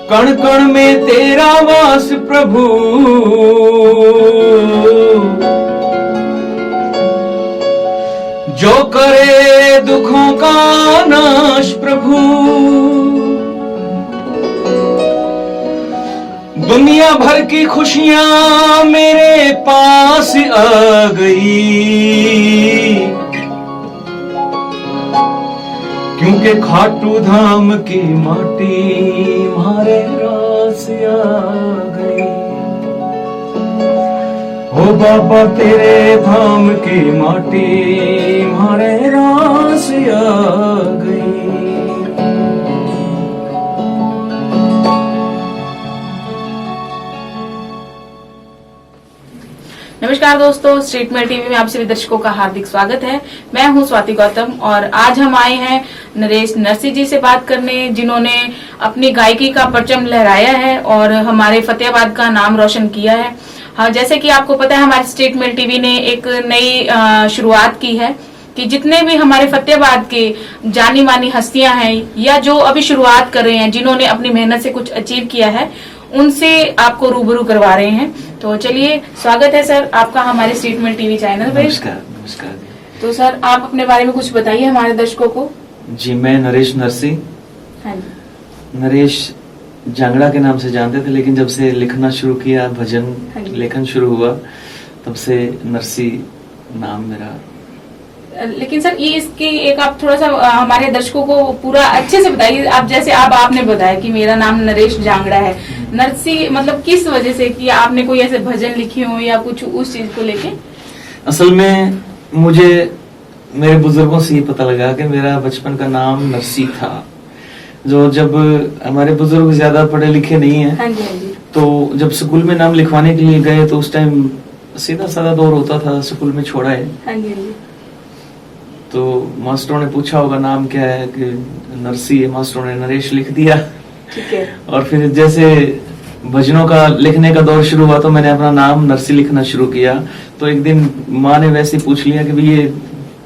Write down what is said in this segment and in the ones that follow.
कण कण में तेरा वास प्रभु, जो करे दुखों का नाश प्रभु। दुनिया भर की खुशियां मेरे पास आ गई, क्योंकि खाटू धाम की माटी मारे रास आ गई। ओ बाबा तेरे धाम की माटी मारे रास आ गई। नमस्कार दोस्तों, स्ट्रीट मेल टीवी में आप सभी दर्शकों का हार्दिक स्वागत है। मैं हूं स्वाति गौतम और आज हम आए हैं नरेश नरसी जी से बात करने, जिन्होंने अपनी गायकी का परचम लहराया है और हमारे फतेहाबाद का नाम रोशन किया है। हाँ, जैसे कि आपको पता है, हमारे स्ट्रीट मेल टीवी ने एक नई शुरुआत की है कि जितने भी हमारे फतेहाबाद के जानी मानी हस्तियां हैं या जो अभी शुरुआत कर रहे हैं, जिन्होंने अपनी मेहनत से कुछ अचीव किया है, उनसे आपको रूबरू करवा रहे हैं। तो चलिए, स्वागत है सर आपका हमारे स्ट्रीट मेल टीवी चैनल पे। नमस्कार। नमस्कार। तो सर, आप अपने बारे में कुछ बताइए हमारे दर्शकों को। जी, मैं नरेश नरसी। हाँ जी। नरेश जांगड़ा के नाम से जानते थे, लेकिन जब से लिखना शुरू किया, भजन लेखन शुरू हुआ, तब से नरसी नाम मेरा। लेकिन सर, ये इसकी एक आप थोड़ा सा हमारे दर्शकों को पूरा अच्छे से बताइए। आप जैसे आपने बताया कि मेरा नाम नरेश जांगड़ा है, नरसी मतलब किस वजह से, कि आपने कोई ऐसे भजन लिखे हो या कुछ उस चीज को लेके? असल में मुझे मेरे बुजुर्गों से ये पता लगा कि मेरा बचपन का नाम नरसी था। जो जब हमारे बुजुर्ग ज्यादा पढ़े लिखे नहीं है, हाँ जी, हाँ जी। तो जब स्कूल में नाम लिखवाने के लिए गए तो उस टाइम सीधा साधा दौर होता था, स्कूल में छोड़ा है। हाँ जी, हाँ जी। तो मास्टरों ने पूछा होगा नाम क्या है, कि नरसी है। मास्टरों ने नरेश लिख दिया। ठीक है। और फिर जैसे भजनों का लिखने का दौर शुरू हुआ तो मैंने अपना नाम नरसी लिखना शुरू किया। तो एक दिन माँ ने वैसे पूछ लिया कि भाई ये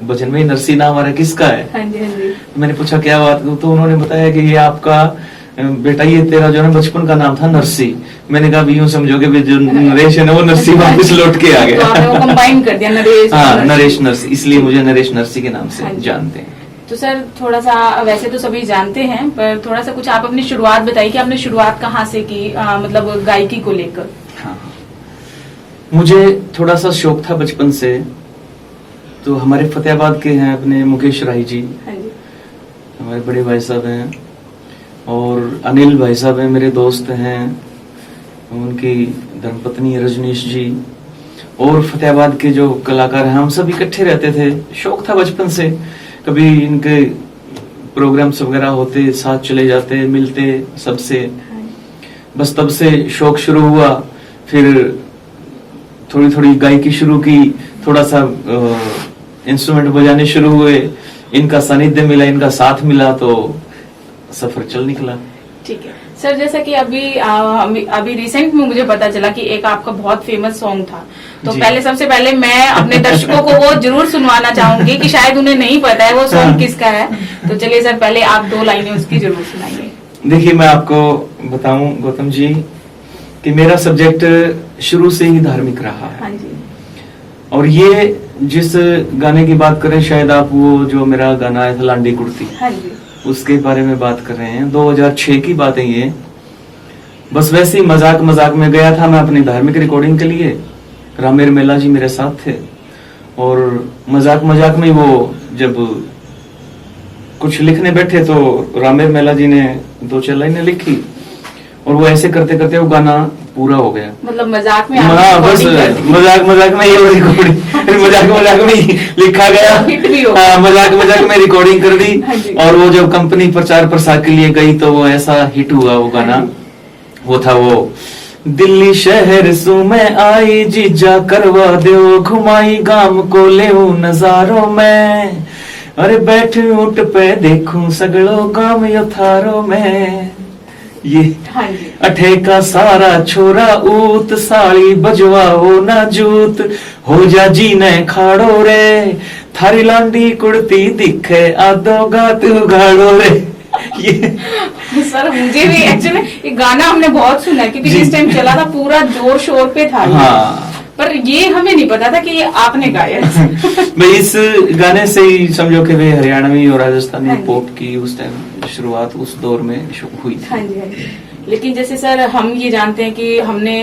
भजन में नरसी नाम आ रहा है, किसका है? हाँ जी, हाँ जी। मैंने पूछा क्या बात, तो उन्होंने बताया कि ये आपका बेटा, ये तेरा जो है बचपन का नाम था नरसी। मैंने कहा यूं समझो कि जो नरेश है ना, वो नरसी वापस लौट के आ गया। तो आपने वो कंबाइन कर दिया, नरेश। हाँ, नरेश नरसी, इसलिए मुझे नरेश नरसी के नाम से जानते हैं। तो सर, थोड़ा सा, वैसे तो सभी जानते हैं, पर थोड़ा सा कुछ आप अपनी शुरुआत बताइए कि आपने शुरुआत कहाँ से की, मतलब गायकी को लेकर। हाँ, मुझे थोड़ा सा शौक था बचपन से। तो हमारे फतेहाबाद के हैं अपने मुकेश राय जी, हाँ जी। हमारे बड़े भाई साहब हैं, और अनिल भाई साहब हैं, मेरे दोस्त हैं, उनकी धर्मपत्नी रजनीश जी, और फतेहाबाद के जो कलाकार हैं, हम सब इकट्ठे रहते थे। शौक था बचपन से, कभी इनके प्रोग्राम्स वगैरह होते, साथ चले जाते, मिलते सबसे। बस तब से शौक शुरू हुआ। फिर थोड़ी थोड़ी गायकी शुरू की, थोड़ा सा इंस्ट्रूमेंट बजाने शुरू हुए, इनका सानिध्य मिला, इनका साथ मिला, तो सफर चल निकला। ठीक है सर, जैसा कि अभी रिसेंट में मुझे पता चला कि एक आपका बहुत फेमस सॉन्ग था, तो सबसे पहले मैं अपने दर्शकों को वो जरूर सुनवाना चाहूंगी कि शायद उन्हें नहीं पता है वो सॉन्ग किसका है। तो चलिए सर, पहले आप 2 लाइनें उसकी जरूर सुनाइए। देखिए, मैं आपको बताऊं गौतम जी कि मेरा सब्जेक्ट शुरू से ही धार्मिक रहा है। हाँ जी। और ये जिस गाने की बात करें, शायद आप वो जो मेरा गाना आया था लांडी कुर्ती, हाँ जी, उसके बारे में बात कर रहे हैं। 2006 की बात है ये। बस वैसे ही मजाक मजाक में गया था मैं अपनी धार्मिक रिकॉर्डिंग के लिए। रामेर मेला जी मेरे साथ थे, और मजाक मजाक में वो जब कुछ लिखने बैठे तो रामेर मेला जी ने 2-4 लाइनें लिखी, और वो ऐसे करते करते वो गाना पूरा हो गया। मतलब मजाक में? हाँ, बस मजाक मजाक में ये रिकॉर्डिंग मजाक मजाक में लिखा गया। हाँ, मजाक मजाक में रिकॉर्डिंग कर दी। और वो जब कंपनी प्रचार प्रसार के लिए गई तो वो ऐसा हिट हुआ वो गाना। वो था वो, दिल्ली शहर सु में आई जीजा करवा दो घुमाई गाम को ले नजारों में, अरे बैठ ऊंट पे देखूं सगड़ो गाम यो थारो में। ये हाँ जी। अठे का सारा छोरा ऊत साली बजवाओ ना जूत हो जा जी ने खाड़ो रे थारी लांडी कुड़ती दिखे आदो गात उगाड़ो रे। ये सर मुझे भी एक्चुअली ये गाना हमने बहुत सुना है क्योंकि जी। जिस टाइम चला था पूरा जोर शोर पे था ये। हाँ पर ये हमें नहीं पता था कि ये आपने गाया है। मैं इस गाने से ही समझो कि वे हरियाणवी और राजस्थानी हाँ जी। पॉप की उस टाइम शुरुआत उस दौर में हुई थी। हाँ जी, हाँ जी। लेकिन जैसे सर हम ये जानते हैं कि हमने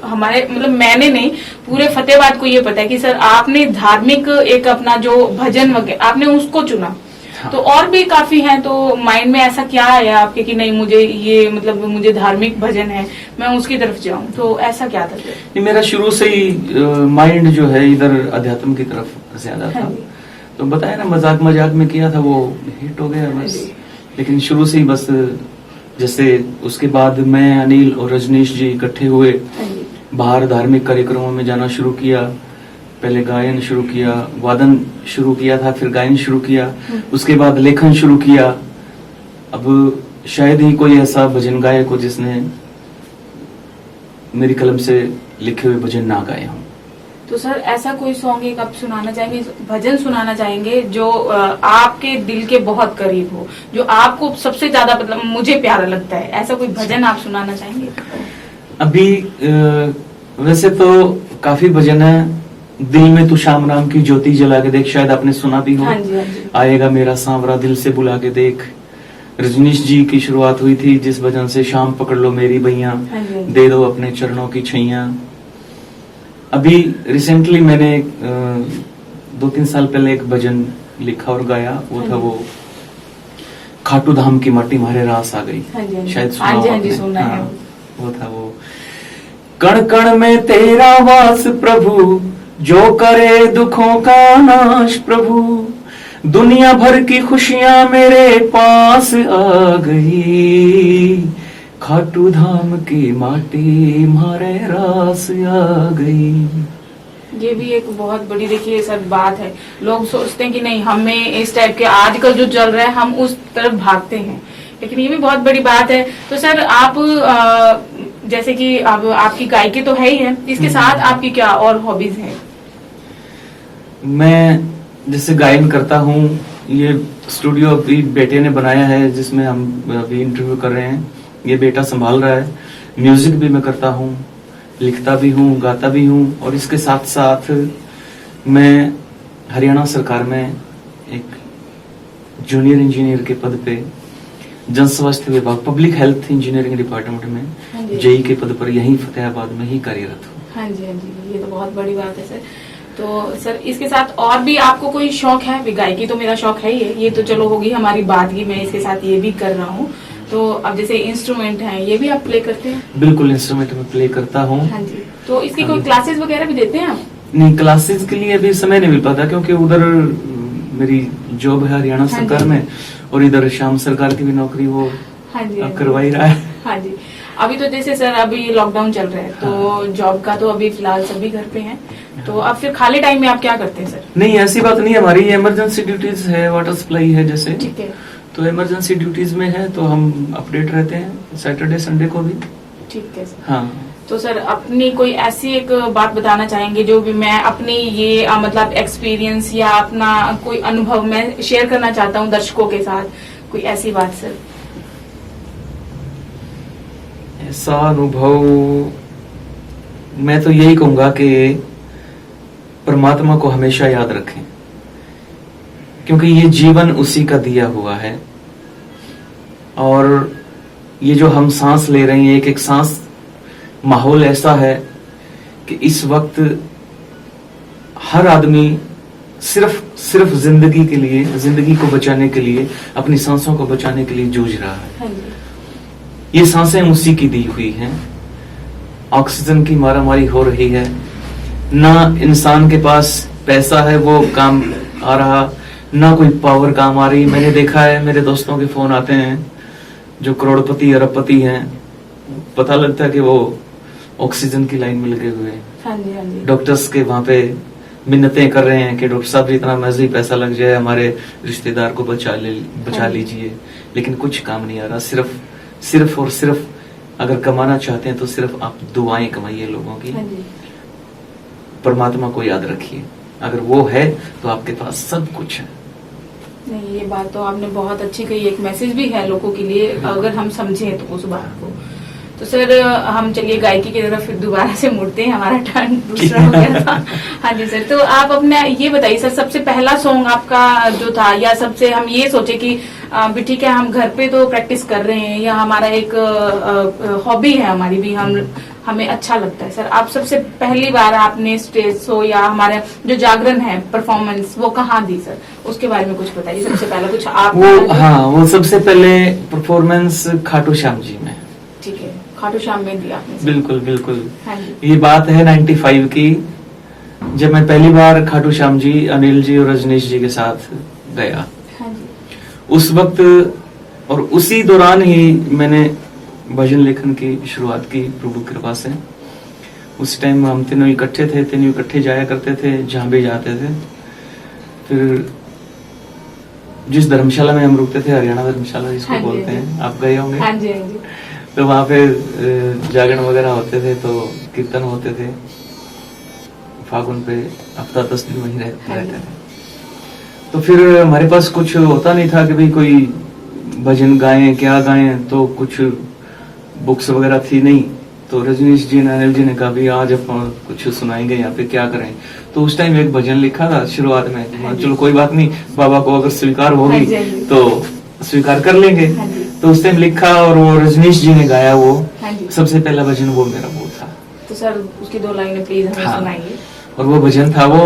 हमारे मतलब मैंने नहीं पूरे फतेहाबाद को ये पता है कि सर आपने धार्मिक एक अपना जो भजन वगैरह आपने उसको चुना। हाँ। तो और भी काफी हैं, तो माइंड में ऐसा क्या आया आपके कि नहीं मुझे ये मतलब मुझे धार्मिक भजन है मैं उसकी तरफ जाऊं, तो ऐसा क्या था? ये मेरा शुरू से ही माइंड जो है इधर अध्यात्म की तरफ ज्यादा था। हाँ जी। तो बताया ना मजाक मजाक में किया था, वो हिट हो गया बस। जी। लेकिन शुरू से ही बस जैसे उसके बाद मैं अनिल और रजनीश जी इकट्ठे हुए, हाँ जी। बाहर धार्मिक कार्यक्रमों में जाना शुरू किया। पहले गायन शुरू किया, वादन शुरू किया था, फिर गायन शुरू किया, उसके बाद लेखन शुरू किया। अब शायद ही कोई ऐसा भजन गायक हो जिसने मेरी कलम से लिखे हुए भजन ना गाए हों। तो सर ऐसा कोई सॉन्ग एक आप सुनाना चाहेंगे, भजन सुनाना चाहेंगे जो आपके दिल के बहुत करीब हो, जो आपको सबसे ज्यादा मतलब मुझे प्यारा लगता है, ऐसा कोई भजन आप सुनाना चाहेंगे? अभी वैसे तो काफी भजन है। दिल में तू शाम राम की ज्योति जला के देख, शायद आपने सुना भी हो। हाँ जी, हाँ जी। आएगा मेरा सांवरा दिल से बुला के देख। रजनीश जी की शुरुआत हुई थी जिस भजन से, शाम पकड़ लो मेरी बैया, हाँ जी, हाँ जी। दे दो अपने चरणों की छैया। अभी रिसेंटली मैंने 2-3 साल पहले एक भजन लिखा और गाया, वो हाँ था जी। वो खाटू धाम की माटी मारे रास आ गई। हाँ जी, हाँ जी। शायद सुना हाँ जी, हो हाँ जी, आपने। सुना है। हाँ, वो था वो, कण कण में तेरा वास प्रभु, जो करे दुखों का नाश प्रभु, दुनिया भर की खुशियां मेरे पास आ गई, खाटू धाम की माटी मारे रास आ गई। ये भी एक बहुत बड़ी देखिए सर बात है। लोग सोचते हैं कि नहीं हमें इस टाइप के आजकल जो चल रहा है हम उस तरफ भागते हैं, लेकिन ये भी बहुत बड़ी बात है। तो सर आप जैसे कि अब आपकी गायकी तो है ही है, इसके साथ आपकी क्या और हॉबीज हैं? मैं जैसे गायन करता हूँ, ये स्टूडियो अभी बेटे ने बनाया है जिसमें हम अभी इंटरव्यू कर रहे हैं, ये बेटा संभाल रहा है। म्यूजिक भी मैं करता हूँ, लिखता भी हूँ, गाता भी हूँ, और इसके साथ साथ मैं हरियाणा सरकार में एक जूनियर इंजीनियर के पद पे जन स्वास्थ्य विभाग पब्लिक हेल्थ इंजीनियरिंग डिपार्टमेंट हाँ में जी। जेई के पद पर यहीं फतेहाबाद में ही कार्यरत हूँ। हाँ जी, हाँ जी, ये तो बहुत बड़ी बात है सर। तो सर इसके साथ और भी आपको कोई शौक है? गायकी तो मेरा शौक है ही है, ये तो चलो होगी हमारी बात की, मैं इसके साथ ये भी कर रहा हूँ। तो अब जैसे इंस्ट्रूमेंट हैं ये भी आप प्ले करते हैं? बिल्कुल, इंस्ट्रूमेंट में प्ले करता हूँ। हाँ जी। तो इसकी कोई क्लासेस वगैरह भी देते हैं आप? नहीं, क्लासेस के लिए अभी समय नहीं मिल पाता क्योंकि उधर मेरी जॉब है हरियाणा हाँ सरकार जी। में, और इधर श्याम सरकार की भी नौकरी वो हाँ जी, हाँ जी। करवा ही रहा है। हाँ जी। अभी तो जैसे सर अभी लॉकडाउन चल रहा है, तो जॉब का तो अभी फिलहाल सभी घर पे हैं, तो अब फिर खाली टाइम में आप क्या करते हैं सर? नहीं, ऐसी बात नहीं है, हमारी इमरजेंसी ड्यूटीज है, वाटर सप्लाई है जैसे, ठीक है, तो इमरजेंसी ड्यूटीज में है तो हम अपडेट रहते हैं सैटरडे संडे को भी। ठीक है सर। हाँ, तो सर अपनी कोई ऐसी एक बात बताना चाहेंगे जो भी मैं अपनी ये मतलब एक्सपीरियंस या अपना कोई अनुभव मैं शेयर करना चाहता हूँ दर्शकों के साथ, कोई ऐसी बात सर? ऐसा अनुभव मैं तो यही कहूंगा कि परमात्मा को हमेशा याद रखें, क्योंकि ये जीवन उसी का दिया हुआ है, और ये जो हम सांस ले रहे हैं, एक एक सांस, माहौल ऐसा है कि इस वक्त हर आदमी सिर्फ जिंदगी के लिए, जिंदगी को बचाने के लिए, अपनी सांसों को बचाने के लिए जूझ रहा है। हाँ जी। ये सांसें उसी की दी हुई हैं, ऑक्सीजन की मारामारी हो रही है, ना इंसान के पास पैसा है वो काम आ रहा, ना कोई पावर काम आ रही। मैंने देखा है, मेरे दोस्तों के फोन आते हैं जो करोड़पति अरबपति हैं, पता लगता है कि वो ऑक्सीजन की लाइन में लगे हुए हैं। हाँ जी, हाँ जी। डॉक्टर्स के वहां पे मिन्नतें कर रहे हैं कि डॉक्टर साहब जितना मर्जी पैसा लग जाए, हमारे रिश्तेदार को बचा हाँ। लीजिए, लेकिन कुछ काम नहीं आ रहा। सिर्फ सिर्फ और सिर्फ अगर कमाना चाहते हैं तो सिर्फ आप दुआएं कमाइए लोगों की। हाँ जी। परमात्मा को याद रखिए, अगर वो है तो आपके पास सब कुछ है। नहीं, ये बात तो आपने बहुत अच्छी कही, एक मैसेज भी है लोगों के लिए अगर हम समझें तो उस बात को। तो सर हम चलिए गायकी की तरफ फिर दोबारा से मुड़ते हैं, हमारा टर्न दूसरा हो गया था। हाँ जी सर, तो आप अपने ये बताइए सर, सबसे पहला सॉन्ग आपका जो था, या सबसे हम ये सोचे कि भी ठीक है हम घर पे तो प्रैक्टिस कर रहे हैं, या हमारा एक हॉबी है हमारी भी, हमें अच्छा लगता है सर, आप सबसे पहली बार आपने स्टेज शो या हमारे जो जागरण है परफॉर्मेंस वो कहाँ दी सर, उसके बारे में कुछ बताइए। सबसे पहला कुछ आप वो सबसे पहले परफॉर्मेंस खाटू श्याम जी में। ठीक है, खाटू श्याम में दिया आपने। बिल्कुल बिल्कुल। हाँ जी। ये बात है 95 की, जब मैं पहली बार खाटू श्याम जी, अनिल जी और रजनीश जी के साथ गया। हाँ जी। उस वक्त और उसी दौरान ही मैंने भजन लेखन की शुरुआत की प्रभु कृपा से। उस टाइम हम तीनों इकट्ठे थे, तीनों इकट्ठे जाया करते थे जहां भी जाते थे। फिर जिस धर्मशाला में हम रुकते थे, हरियाणा धर्मशाला जिसको हाँ जी, बोलते हाँ हैं, आप गए होंगे। हाँ जी, हाँ जी। तो वहां पे जागरण वगैरह होते थे, तो कीर्तन होते थे। फागुन पे हफ्ता 10 दिन वहीं रहते थे। तो फिर हमारे पास कुछ होता नहीं था कि भाई कोई भजन गाएं, क्या गाएं, तो कुछ बुक्स वगैरह थी नहीं। तो रजनीश जी ने, अनिल जी ने कहा भी आज अपन कुछ सुनाएंगे या फिर क्या करें। तो उस टाइम एक भजन लिखा था शुरुआत में, चलो कोई बात नहीं, बाबा को अगर स्वीकार होगी तो स्वीकार कर लेंगे। तो उस टाइम लिखा और वो रजनीश जी ने गाया, वो सबसे पहला भजन वो मेरा वो था। तो सर उसकी 2 लाइनें प्लीज हमें सुनाइए। और वो भजन था वो,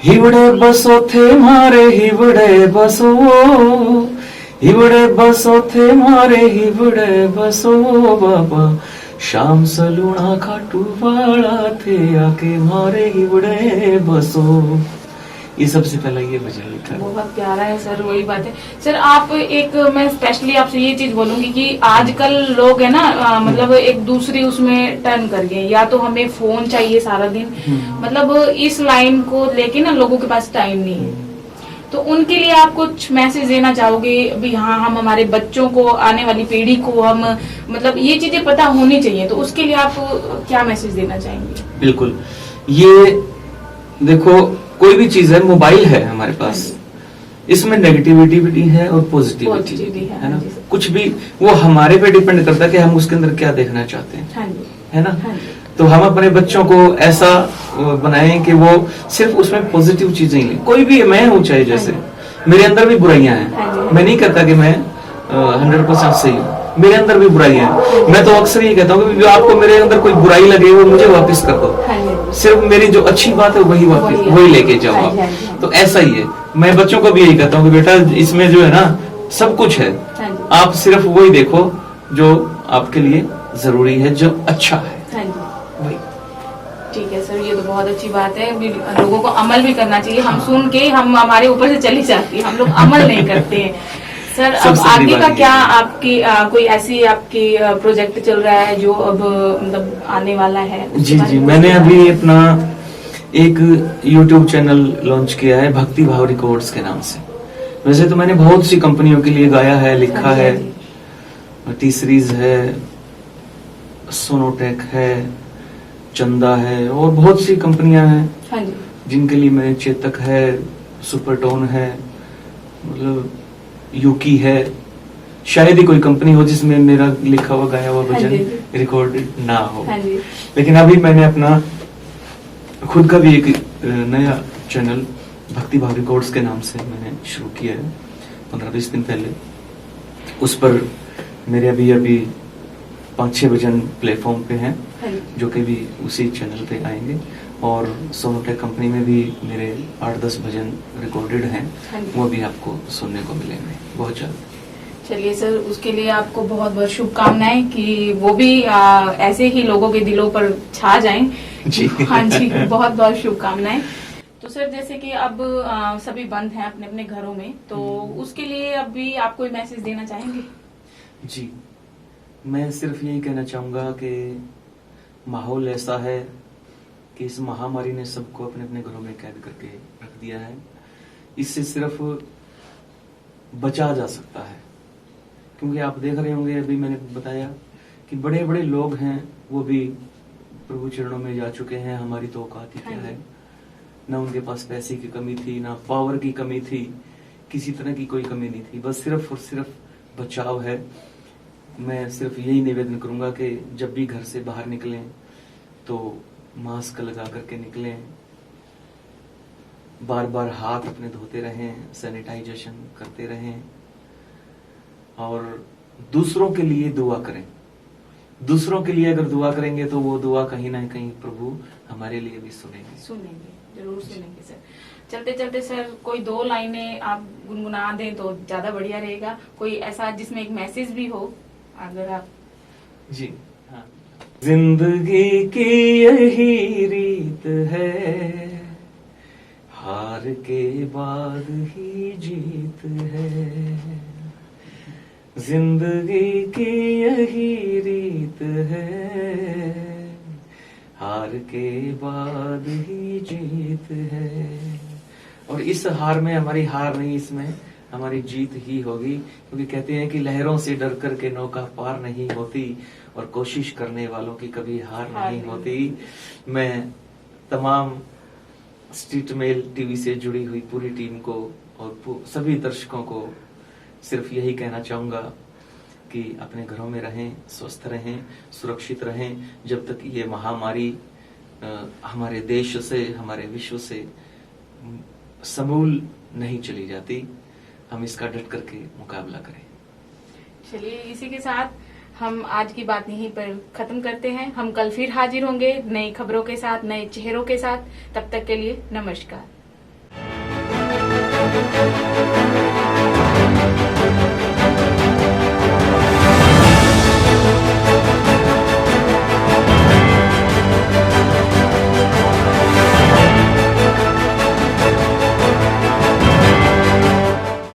हिवड़े बसो थे मारे हिवड़े बसो, हिवड़े बसो थे मारे हिवड़े बसो बाबा, शाम सलूणा खाटू वाला थे आके मारे हिवड़े बसो। ये सबसे पहला ये भजन लिखा। बहुत प्यारा है सर, वही बात है सर। आप एक, मैं स्पेशली आपसे ये चीज बोलूंगी कि आजकल लोग है ना मतलब एक दूसरी उसमें टर्न कर गए, या तो हमें फोन चाहिए सारा दिन, मतलब इस लाइन को लेके ना लोगों के पास टाइम नहीं है। तो उनके लिए आप कुछ मैसेज देना चाहोगे भी? हाँ, हम हमारे बच्चों को, आने वाली पीढ़ी को हम मतलब ये चीजें पता होनी चाहिए, तो उसके लिए आप क्या मैसेज देना चाहेंगे? बिल्कुल, ये देखो कोई भी चीज है, मोबाइल है हमारे पास, इसमें नेगेटिविटी भी है और पॉजिटिविटी भी है ना। कुछ भी वो हमारे पे डिपेंड करता है कि हम उसके अंदर क्या देखना चाहते हैं, है ना। तो हम अपने बच्चों को ऐसा बनाएं कि वो सिर्फ उसमें पॉजिटिव चीजें ही लें। कोई भी मैं हूँ, चाहे जैसे मेरे अंदर भी बुराइयां हैं, मैं नहीं कहता कि मैं 100% सही हूँ, मेरे अंदर भी बुराइयां हैं। मैं तो अक्सर ये कहता हूँ कि आपको मेरे अंदर कोई बुराई लगे वो मुझे वापस कर दो, सिर्फ मेरी जो अच्छी बात है वही वापस वही लेके जाओ आप। तो ऐसा ही है, मैं बच्चों को भी यही कहता हूँ कि बेटा इसमें जो है ना सब कुछ है, आप सिर्फ वही देखो जो आपके लिए जरूरी है, जो अच्छा है। ठीक है सर, ये तो बहुत अच्छी बात है, लोगों को अमल भी करना चाहिए। हम सुन के हम हमारे ऊपर से चली जाती है, हम लोग अमल नहीं करते हैं। सर अब आगे का क्या आपकी कोई ऐसी आपकी प्रोजेक्ट चल रहा है जो अब मतलब आने वाला है? जी जी, मैंने अभी अपना एक YouTube चैनल लॉन्च किया है, भक्ति भाव रिकॉर्ड्स के नाम से। वैसे तो मैंने बहुत सी कंपनियों के लिए गाया है, लिखा है, टी सीरीज है, सोनोटेक है, चंदा है और बहुत सी कंपनियां हैं जिनके लिए मेरे चेतक है, सुपरटोन है, मतलब यूकी है। शायद ही कोई कंपनी हो जिसमें मेरा लिखा हुआ गाया हुआ भजन रिकॉर्डेड ना हो। लेकिन अभी मैंने अपना खुद का भी एक नया चैनल भक्ति भाव रिकॉर्ड्स के नाम से मैंने शुरू किया है 15-20 दिन पहले। उस पर मेरे अभी 5-6 भजन प्लेटफॉर्म पे हैं जो कि भी उसी चैनल पे आएंगे, और सोनोटेक कंपनी में भी मेरे 8-10 भजन रिकॉर्डेड हैं, वो भी आपको सुनने को मिलेंगे बहुत जल्द। चलिए सर, उसके लिए आपको बहुत बहुत शुभकामनाएं कि वो भी ऐसे ही लोगों के दिलों पर छा जाएं जी। हाँ जी, बहुत बहुत शुभकामनाएं। तो सर जैसे कि अब सभी बंद हैं अपने अपने घरों में, तो उसके लिए अभी आप कोई मैसेज देना चाहेंगे? जी, मैं सिर्फ यही कहना चाहूंगा कि माहौल ऐसा है कि इस महामारी ने सबको अपने अपने घरों में कैद करके रख दिया है। इससे सिर्फ बचा जा सकता है, क्योंकि आप देख रहे होंगे, अभी मैंने बताया कि बड़े बड़े लोग हैं, वो भी प्रभु चरणों में जा चुके हैं। हमारी तो औकात ही क्या है, ना उनके पास पैसे की कमी थी, ना पावर की कमी थी, किसी तरह की कोई कमी नहीं थी, बस सिर्फ और सिर्फ बचाव है। मैं सिर्फ यही निवेदन करूंगा कि जब भी घर से बाहर निकलें तो मास्क लगा करके निकलें, बार बार हाथ अपने धोते रहें, सैनिटाइजेशन करते रहें और दूसरों के लिए दुआ करें। दूसरों के लिए अगर दुआ करेंगे तो वो दुआ कहीं ना कहीं प्रभु हमारे लिए भी सुनेंगे। जरूर सुनेंगे सर। चलते चलते सर कोई 2 लाइनें आप गुनगुना दें तो ज्यादा बढ़िया रहेगा, कोई ऐसा जिसमें एक मैसेज भी हो, अगर आप। जी हाँ। जिंदगी की यही रीत है, हार के बाद ही जीत है। जिंदगी की यही रीत है, हार के बाद ही जीत है। और इस हार में हमारी हार नहीं, इसमें हमारी जीत ही होगी, क्योंकि कहते हैं कि लहरों से डर कर के नौका पार नहीं होती और कोशिश करने वालों की कभी हार नहीं होती। मैं तमाम स्ट्रीट मेल टीवी से जुड़ी हुई पूरी टीम को और सभी दर्शकों को सिर्फ यही कहना चाहूंगा कि अपने घरों में रहें, स्वस्थ रहें, सुरक्षित रहें, जब तक ये महामारी हमारे देश से, हमारे विश्व से समूल नहीं चली जाती। हम इसका डट करके मुकाबला करें। चलिए, इसी के साथ हम आज की बात यहीं पर खत्म करते हैं। हम कल फिर हाजिर होंगे नई खबरों के साथ, नए चेहरों के साथ। तब तक के लिए नमस्कार।